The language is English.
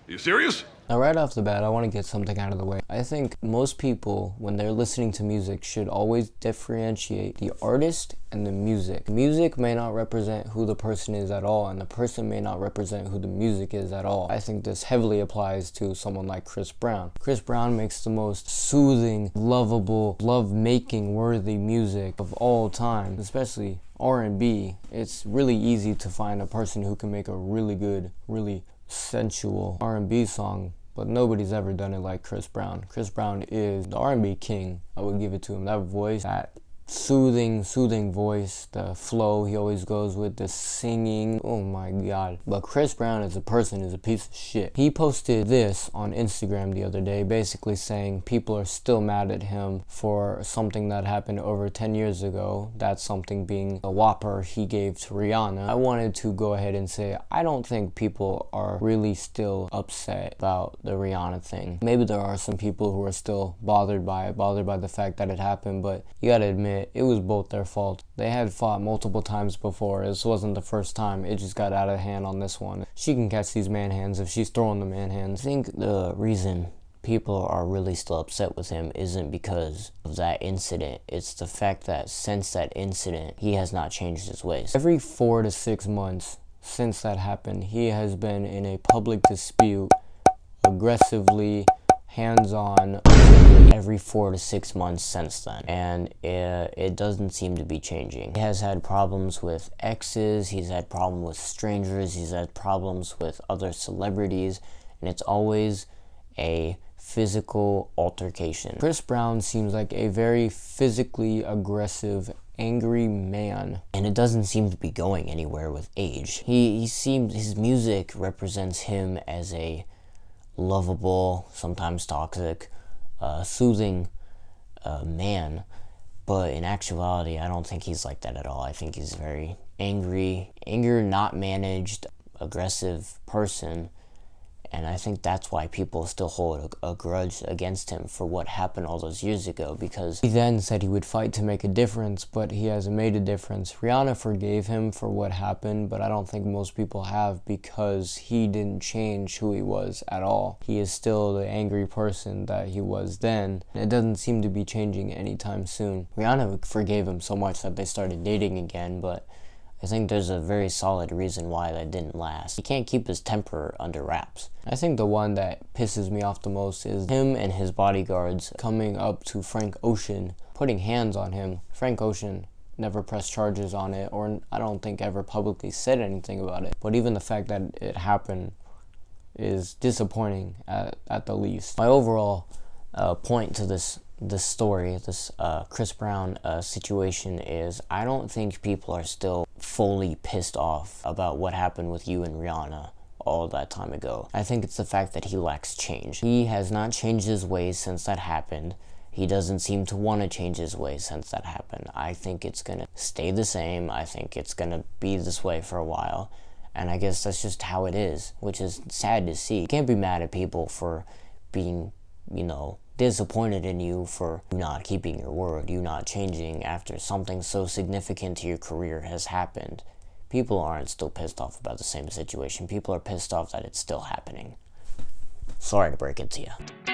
You serious? Now right off the bat, I want to get something out of the way. I think most people, when they're listening to music, should always differentiate the artist and the music. Music may not represent who the person is at all, and the person may not represent who the music is at all. I think this heavily applies to someone like Chris Brown. Chris Brown makes the most soothing, lovable, love-making worthy music of all time, especially R&B. It's really easy to find a person who can make a really good, really sensual R&B song, but nobody's ever done it like Chris Brown. Chris Brown is the R&B king. I would give it to him. That voice, that soothing voice, the flow he always goes with, the singing, oh my god. But Chris Brown as a person is a piece of shit. He posted this on Instagram the other day, basically saying people are still mad at him for something that happened over 10 years ago. That something being a whopper he gave to Rihanna. I wanted to go ahead and say, I don't think people are really still upset about the Rihanna thing. Maybe there are some people who are still bothered by it, bothered by the fact that it happened, but you gotta admit, it was both their fault. They had fought multiple times before. This wasn't the first time. It just got out of hand on this one. She can catch these man hands if she's throwing the man hands. I think the reason people are really still upset with him isn't because of that incident. It's the fact that since that incident, he has not changed his ways. Every 4 to 6 months since that happened, he has been in a public dispute, aggressively, hands-on, every 4 to 6 months since then, and it doesn't seem to be changing. He has had problems with exes, he's had problems with strangers, he's had problems with other celebrities, and it's always a physical altercation. Chris Brown seems like a very physically aggressive, angry man, and it doesn't seem to be going anywhere with age. He seems, his music represents him as a lovable, sometimes toxic, soothing man, but in actuality I don't think he's like that at all. I think he's a very angry, not managed, aggressive person, and I think that's why people still hold a grudge against him for what happened all those years ago, because he then said he would fight to make a difference, but he hasn't made a difference. Rihanna forgave him for what happened, but I don't think most people have, because he didn't change who he was at all. He is still the angry person that he was then. It doesn't seem to be changing anytime soon. Rihanna forgave him so much that they started dating again, but I think there's a very solid reason why that didn't last. He can't keep his temper under wraps. I think the one that pisses me off the most is him and his bodyguards coming up to Frank Ocean, putting hands on him. Frank Ocean never pressed charges on it, or I don't think ever publicly said anything about it. But even the fact that it happened is disappointing at the least. My overall point to this story, this Chris Brown situation is, I don't think people are still fully pissed off about what happened with you and Rihanna all that time ago. I think it's the fact that he lacks change. He has not changed his ways since that happened. He doesn't seem to want to change his ways since that happened. I think it's gonna stay the same. I think it's gonna be this way for a while, and I guess that's just how it is, which is sad to see. You can't be mad at people for being, you know, disappointed in you for not keeping your word, you not changing after something so significant to your career has happened. People aren't still pissed off about the same situation. People are pissed off that it's still happening. Sorry to break it to you.